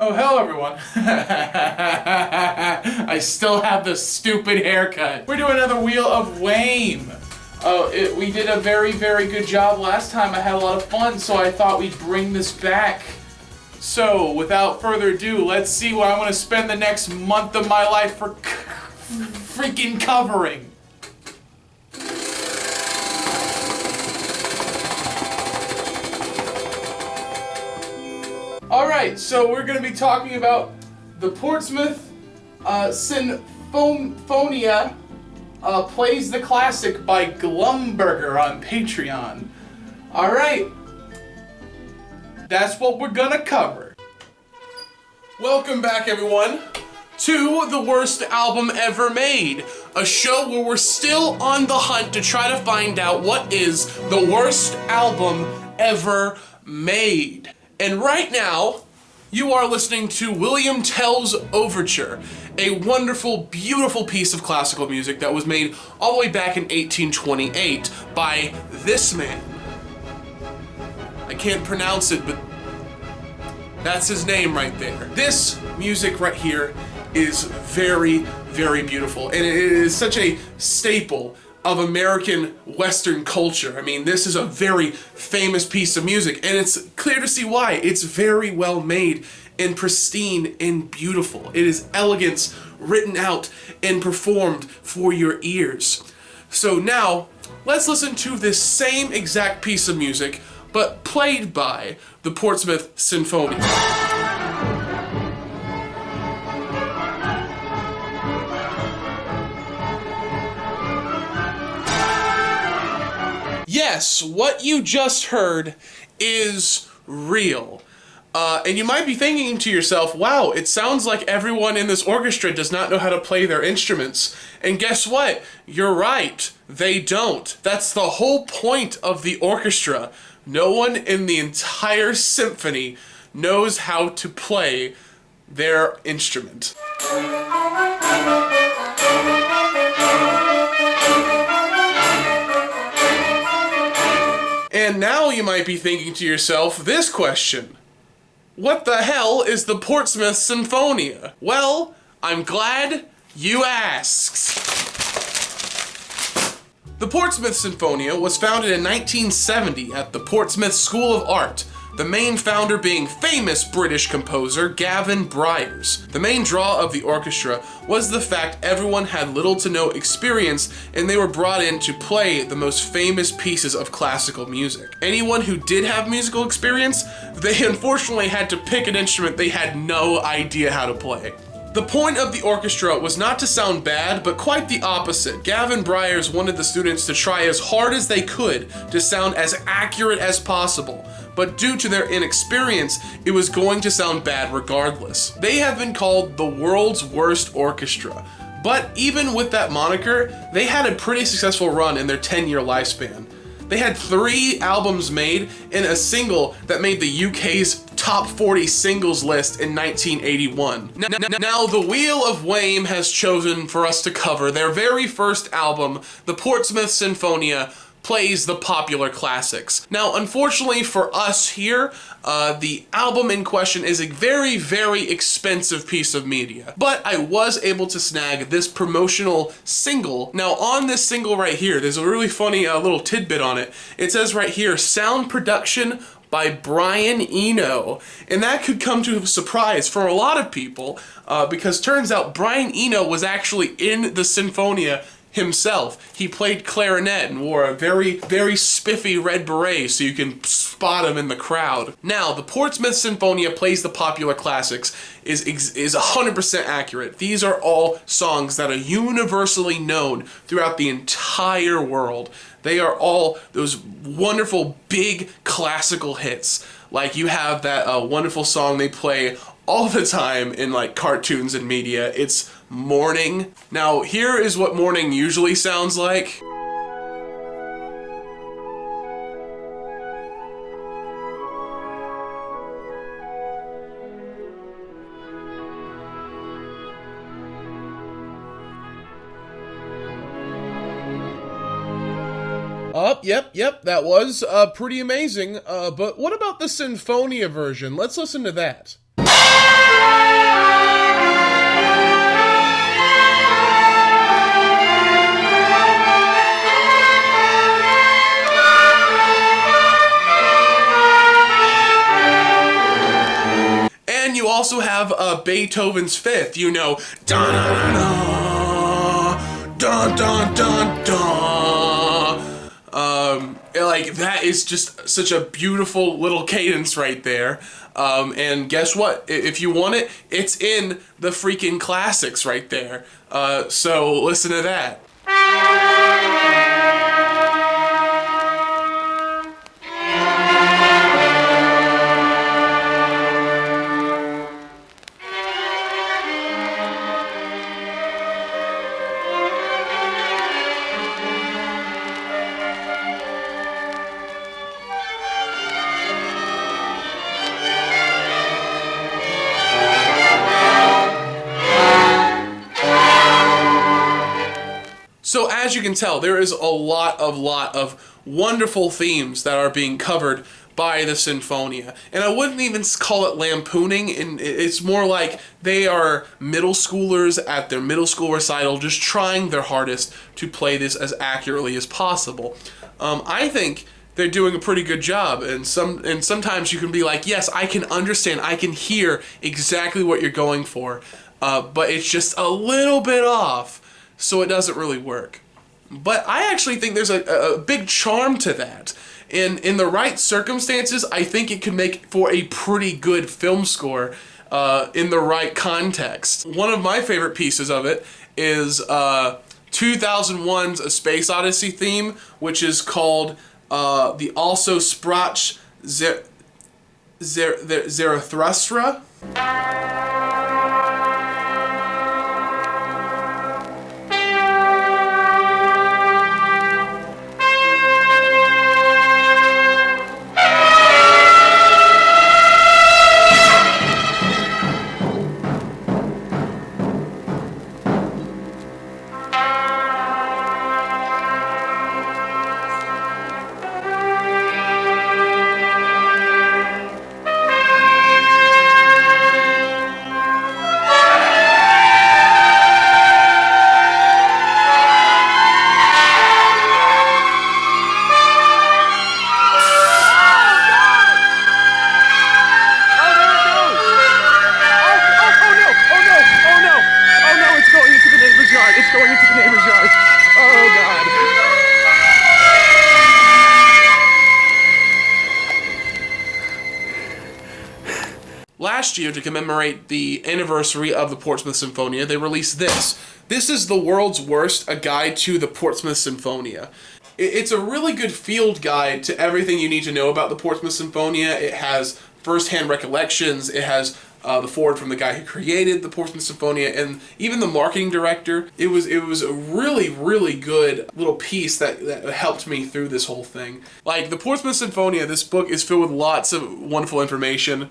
Oh, hello everyone. I still have the stupid haircut. We're doing another Wheel of W.A.E.M. We did a very, very good job last time. I had a lot of fun, so I thought we'd bring this back. So, without further ado, let's see what I'm going to spend the next month of my life for freaking covering. Alright, so we're going to be talking about the Portsmouth Sinfonia Plays the Classic by Glumberger on Patreon. Alright, that's what we're going to cover. Welcome back, everyone, to The Worst Album Ever Made, a show where we're still on the hunt to try to find out what is the worst album ever made. And right now, you are listening to William Tell's Overture, a wonderful, beautiful piece of classical music that was made all the way back in 1828 by this man. I can't pronounce it, but that's his name right there. This music right here is very, very beautiful, and it is such a staple of American Western culture. I mean, this is a very famous piece of music, and it's clear to see why. It's very well made and pristine and beautiful. It is elegance written out and performed for your ears. So now, let's listen to this same exact piece of music, but played by the Portsmouth Sinfonia. Yes, what you just heard is real. And you might be thinking to yourself, wow, it sounds like everyone in this orchestra does not know how to play their instruments. And guess what? You're right, they don't. That's the whole point of the orchestra. No one in the entire symphony knows how to play their instrument. And now you might be thinking to yourself this question. What the hell is the Portsmouth Sinfonia? Well, I'm glad you asked. The Portsmouth Sinfonia was founded in 1970 at the Portsmouth School of Art, the main founder being famous British composer Gavin Bryars. The main draw of the orchestra was the fact everyone had little to no experience and they were brought in to play the most famous pieces of classical music. Anyone who did have musical experience, they unfortunately had to pick an instrument they had no idea how to play. The point of the orchestra was not to sound bad, but quite the opposite. Gavin Bryars wanted the students to try as hard as they could to sound as accurate as possible, but due to their inexperience, it was going to sound bad regardless. They have been called the world's worst orchestra, but even with that moniker, they had a pretty successful run in their 10-year lifespan. They had 3 albums made and a single that made the UK's top 40 singles list in 1981. Now the Wheel of W.A.E.M has chosen for us to cover their very first album, the Portsmouth Sinfonia Plays the Popular Classics. Now, unfortunately for us here, the album in question is a very, very expensive piece of media. But I was able to snag this promotional single. Now, on this single right here, there's a really funny little tidbit on it. It says right here, sound production by Brian Eno. And that could come to a surprise for a lot of people, because turns out Brian Eno was actually in the Sinfonia himself. He played clarinet and wore a very, very spiffy red beret so you can spot him in the crowd. Now, the Portsmouth Sinfonia Plays the Popular Classics is 100% accurate. These are all songs that are universally known throughout the entire world. They are all those wonderful big classical hits. Like you have that wonderful song they play all the time in like cartoons and media. It's Morning. Now, here is what morning usually sounds like. Yep, that was pretty amazing. But what about the Sinfonia version? Let's listen to that. And you also have Beethoven's Fifth, you know, dun dun dun dun dun. Like that is just such a beautiful little cadence right there. And guess what? If you want it, it's in the freaking classics right there. So listen to that. So as you can tell, there is a lot of wonderful themes that are being covered by the Sinfonia. And I wouldn't even call it lampooning, and it's more like they are middle schoolers at their middle school recital just trying their hardest to play this as accurately as possible. I think they're doing a pretty good job, and sometimes you can be like, yes, I can understand, I can hear exactly what you're going for, but it's just a little bit off. So it doesn't really work. But I actually think there's a big charm to that. And in the right circumstances, I think it could make for a pretty good film score in the right context. One of my favorite pieces of it is 2001's A Space Odyssey theme, which is called the Also Sprach Zarathustra. Last year, to commemorate the anniversary of the Portsmouth Sinfonia, they released this. This is The World's Worst, a guide to the Portsmouth Sinfonia. It's a really good field guide to everything you need to know about the Portsmouth Sinfonia. It has first-hand recollections, it has the foreword from the guy who created the Portsmouth Sinfonia, and even the marketing director. It was a really good little piece that helped me through this whole thing. Like, the Portsmouth Sinfonia, this book is filled with lots of wonderful information.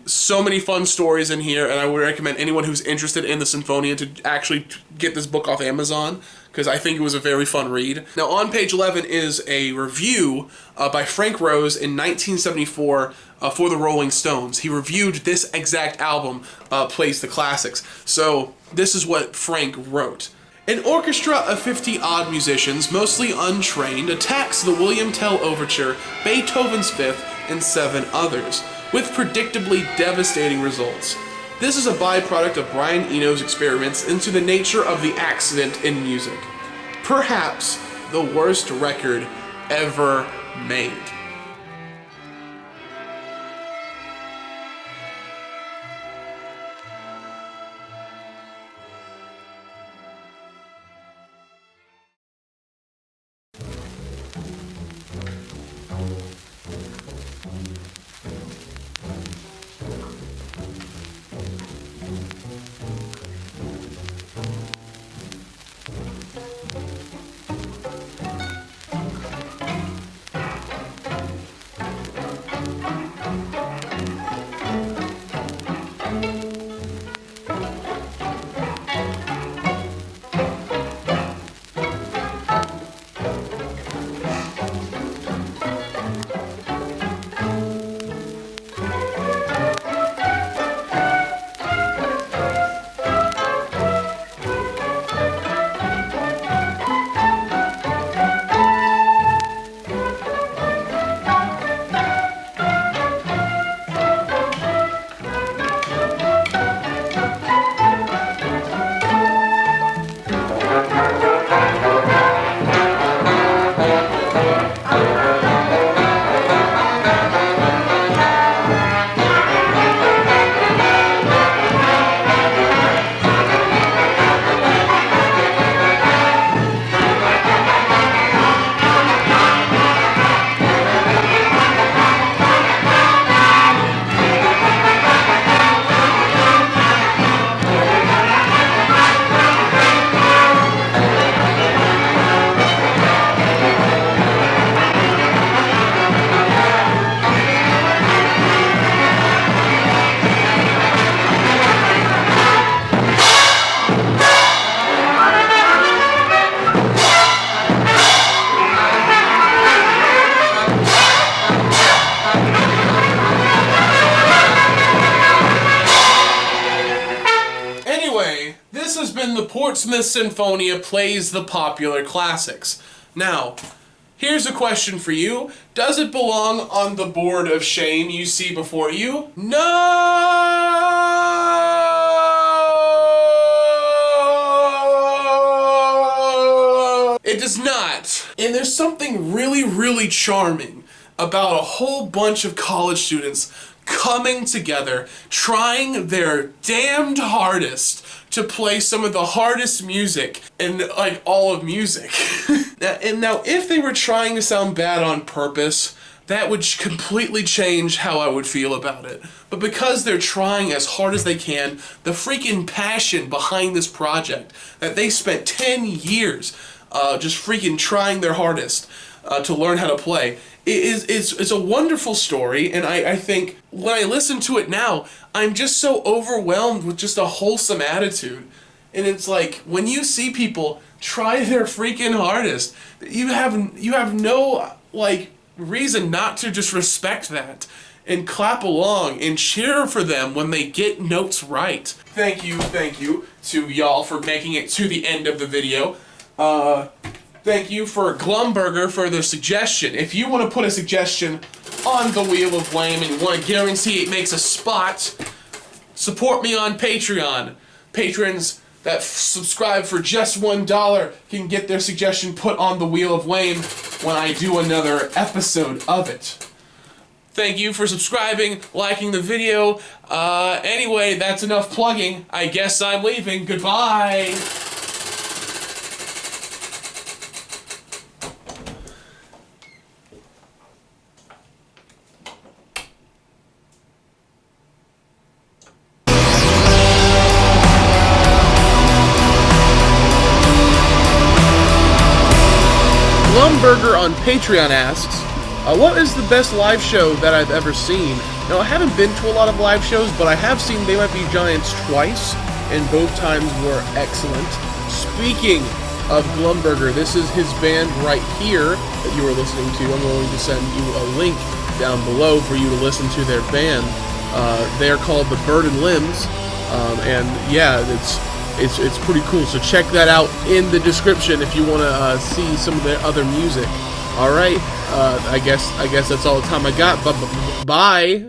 So many fun stories in here, and I would recommend anyone who's interested in the Sinfonia to actually get this book off Amazon, because I think it was a very fun read. Now, on page 11 is a review by Frank Rose in 1974 for the Rolling Stones. He reviewed this exact album, Plays the Classics. So this is what Frank wrote. An orchestra of 50-odd musicians, mostly untrained, attacks the William Tell Overture, Beethoven's Fifth, and 7 others, with predictably devastating results. This is a byproduct of Brian Eno's experiments into the nature of the accident in music. Perhaps the worst record ever made. Portsmouth Sinfonia plays the popular classics. Now, here's a question for you. Does it belong on the board of shame you see before you? No! It does not. And there's something really, really charming about a whole bunch of college students coming together, trying their damned hardest to play some of the hardest music in, like, all of music. And now, if they were trying to sound bad on purpose, that would completely change how I would feel about it. But because they're trying as hard as they can, the freaking passion behind this project, that they spent 10 years just freaking trying their hardest to learn how to play, it's a wonderful story, and I think when I listen to it now, I'm just so overwhelmed with just a wholesome attitude. And it's like, when you see people try their freaking hardest, you have no, like, reason not to just respect that and clap along and cheer for them when they get notes right. Thank you to y'all for making it to the end of the video. Thank you for Glumburger for the suggestion. If you want to put a suggestion on the Wheel of W.A.E.M and you want to guarantee it makes a spot, support me on Patreon. Patrons that subscribe for just $1 can get their suggestion put on the Wheel of W.A.E.M when I do another episode of it. Thank you for subscribing, liking the video. Anyway, that's enough plugging. I guess I'm leaving. Goodbye. Glumburger on Patreon asks, what is the best live show that I've ever seen? Now, I haven't been to a lot of live shows, but I have seen They Might Be Giants twice, and both times were excellent. Speaking of Glumburger, this is his band right here that you are listening to. I'm going to send you a link down below for you to listen to their band. They're called the Bird and Limbs, and yeah, it's pretty cool. So check that out in the description if you want to see some of their other music. All right, I guess that's all the time I got. Bye.